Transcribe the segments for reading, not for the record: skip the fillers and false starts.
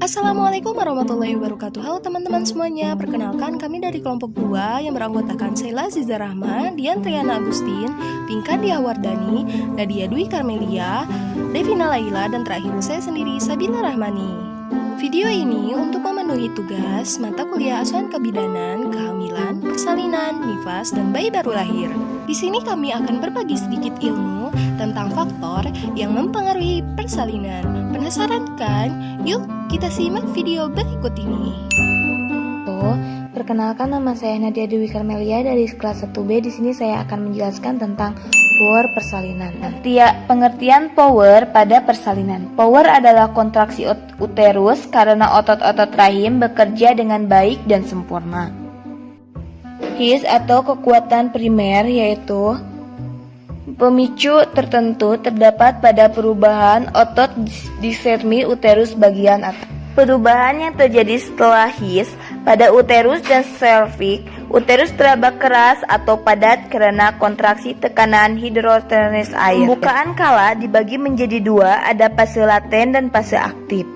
Assalamualaikum warahmatullahi wabarakatuh. Halo teman-teman semuanya, perkenalkan kami dari kelompok 2 yang beranggotakan Sheila Aziza Rahma, Dian Triana Agustin, Pinkan Dia Wardani, Nadia Dwi Karmelia, Devina Laila, dan terakhir saya sendiri Sabila Rahmani. Video ini untuk memenuhi tugas mata kuliah asuhan kebidanan, kehamilan, persalinan, nifas, dan bayi baru lahir. Di sini kami akan berbagi sedikit ilmu tentang faktor yang mempengaruhi persalinan. Penasaran kan? Yuk kita simak video berikut ini. Perkenalkan, nama saya Nadia Dwi Karmelia dari kelas 1B. Di sini saya akan menjelaskan tentang power persalinan. Pengertian power pada persalinan. Power adalah kontraksi uterus karena otot-otot rahim bekerja dengan baik dan sempurna. His atau kekuatan primer yaitu pemicu tertentu terdapat pada perubahan otot disermi uterus bagian atas. Perubahan yang terjadi setelah his pada uterus dan cervix. Uterus teraba keras atau padat karena kontraksi tekanan hidrotenis air. Pembukaan kala dibagi menjadi dua, ada fase laten dan fase aktif.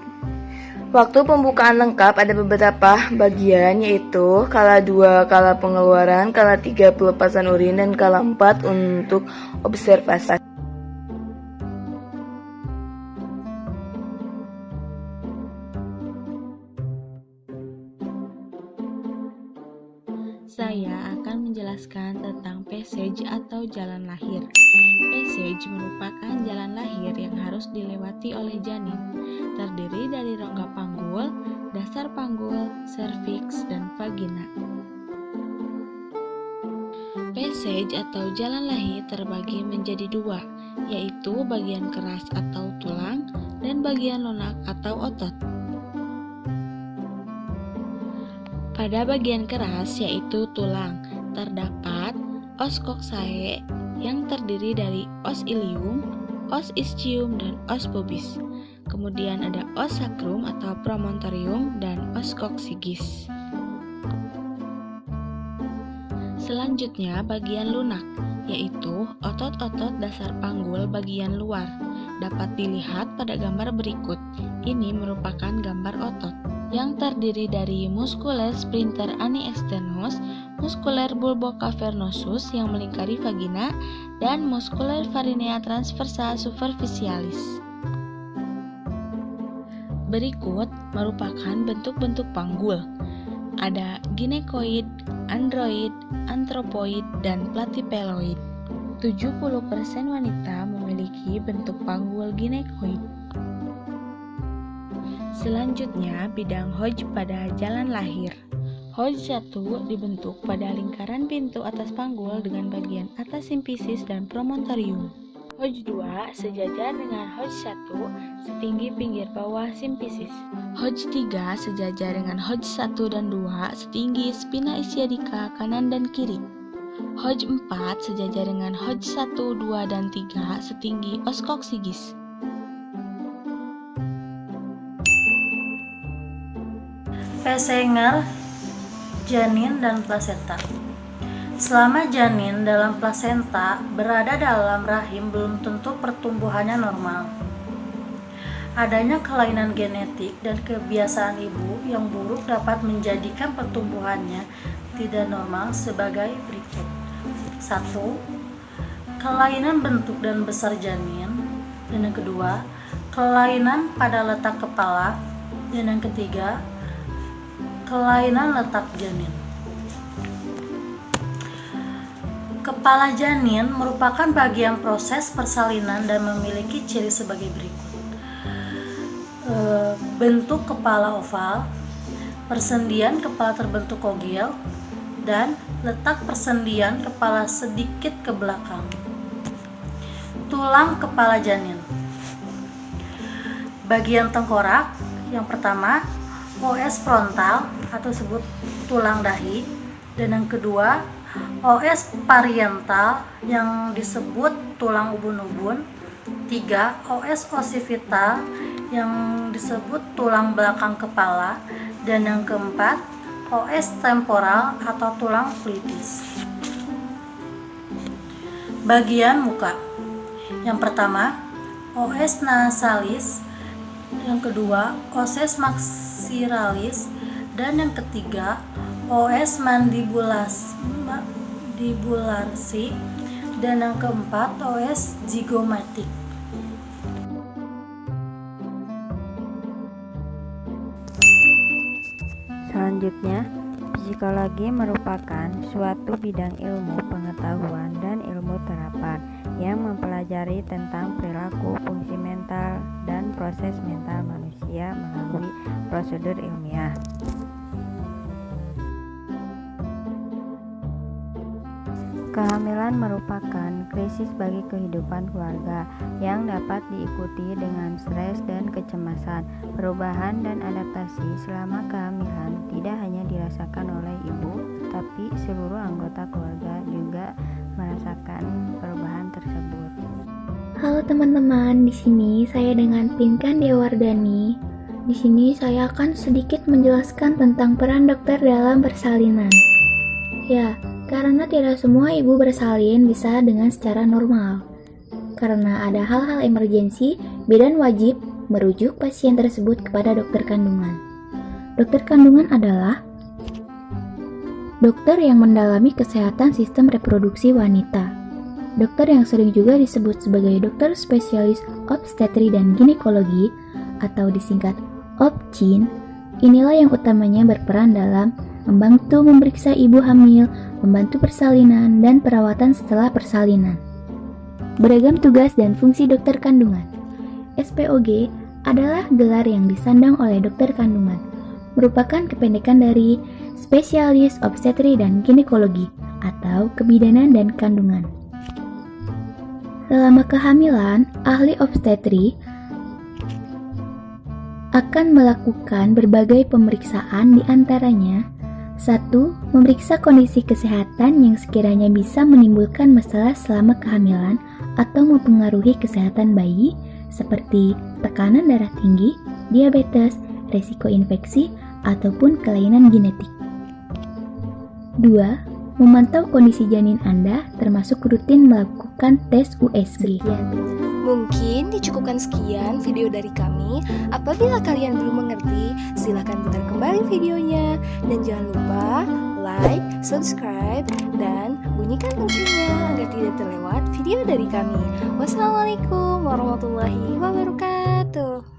Waktu pembukaan lengkap ada beberapa bagian, yaitu kala 2 kala pengeluaran, kala 3 pelepasan urin, dan kala 4 untuk observasi. Saya akan menjelaskan tentang passage atau jalan lahir. Passage merupakan jalan lahir yang harus dilewati oleh janin, terdiri dari rongga panggul, dasar panggul, serviks, dan vagina. Passage atau jalan lahir terbagi menjadi dua, yaitu bagian keras atau tulang dan bagian lunak atau otot. Pada bagian keras, yaitu tulang, terdapat os coccyx yang terdiri dari os ilium, os ischium, dan os pubis. Kemudian ada os sacrum atau promontorium dan os coccygis. Selanjutnya bagian lunak, yaitu otot-otot dasar panggul bagian luar. Dapat dilihat pada gambar berikut. Ini merupakan gambar otot yang terdiri dari muskuler sphincter ani externus, muskuler bulbocavernosus yang melingkari vagina, dan muskuler farinea transversa superficialis. Berikut merupakan bentuk-bentuk panggul. Ada ginekoid, android, antropoid, dan platypeloid. 70% wanita memiliki bentuk panggul ginekoid. Selanjutnya, bidang Hodge pada jalan lahir. Hodge 1 dibentuk pada lingkaran pintu atas panggul dengan bagian atas simpisis dan promontorium. Hodge 2 sejajar dengan Hodge 1 setinggi pinggir bawah simpisis. Hodge 3 sejajar dengan Hodge 1 dan 2 setinggi spina ischiadica kanan dan kiri. Hodge 4 sejajar dengan Hodge 1, 2, dan 3 setinggi os coccygis. Phasenger, janin, dan plasenta. Selama janin dalam plasenta berada dalam rahim, belum tentu pertumbuhannya normal. Adanya kelainan genetik dan kebiasaan ibu yang buruk dapat menjadikan pertumbuhannya tidak normal sebagai berikut. 1. Kelainan bentuk dan besar janin. Dan yang kedua, kelainan pada letak kepala. Dan yang ketiga, kelainan letak janin. Kepala janin merupakan bagian proses persalinan dan memiliki ciri sebagai berikut. Bentuk kepala oval, persendian kepala terbentuk kogel, dan letak persendian kepala sedikit ke belakang. Tulang kepala janin. Bagian tengkorak, yang pertama os frontal atau disebut tulang dahi, dan yang kedua os parietal yang disebut tulang ubun-ubun. 3. Os occipital yang disebut tulang belakang kepala, dan yang keempat os temporal atau tulang pelitis. Bagian muka. Yang pertama os nasalis yang kedua oses maxillaris, dan yang ketiga os mandibularsi, dan yang keempat os zygomatic. Selanjutnya, psikologi merupakan suatu bidang ilmu pengetahuan dan ilmu terapan yang mempelajari tentang perilaku, fungsi mental, dan proses mental manusia melalui prosedur ilmiah. Kehamilan merupakan krisis bagi kehidupan keluarga yang dapat diikuti dengan stres dan kecemasan. Perubahan dan adaptasi selama kehamilan tidak hanya dirasakan oleh ibu, tetapi seluruh anggota keluarga juga merasakan perubahan tersebut. Halo teman-teman, di sini saya dengan Pinkan Diawardani. Di sini saya akan sedikit menjelaskan tentang peran dokter dalam persalinan. Ya, karena tidak semua ibu bersalin bisa dengan secara normal. Karena ada hal-hal emergensi, bidan wajib merujuk pasien tersebut kepada dokter kandungan. Dokter kandungan adalah dokter yang mendalami kesehatan sistem reproduksi wanita. Dokter yang sering juga disebut sebagai dokter spesialis obstetri dan ginekologi atau disingkat OBGYN, inilah yang utamanya berperan dalam membantu memeriksa ibu hamil, membantu persalinan, dan perawatan setelah persalinan. Beragam tugas dan fungsi dokter kandungan. SPOG adalah gelar yang disandang oleh dokter kandungan, merupakan kependekan dari spesialis obstetri dan ginekologi atau kebidanan dan kandungan. Selama kehamilan, ahli obstetri akan melakukan berbagai pemeriksaan, di antaranya 1. Memeriksa kondisi kesehatan yang sekiranya bisa menimbulkan masalah selama kehamilan atau mempengaruhi kesehatan bayi seperti tekanan darah tinggi, diabetes, resiko infeksi, ataupun kelainan genetik. 2. Memantau kondisi janin Anda termasuk rutin melakukan tes USG. Mungkin dicukupkan sekian video dari kami. Apabila kalian belum mengerti, silahkan putar kembali videonya. Dan jangan lupa like, subscribe, dan bunyikan loncengnya agar tidak terlewat video dari kami. Wassalamualaikum warahmatullahi wabarakatuh.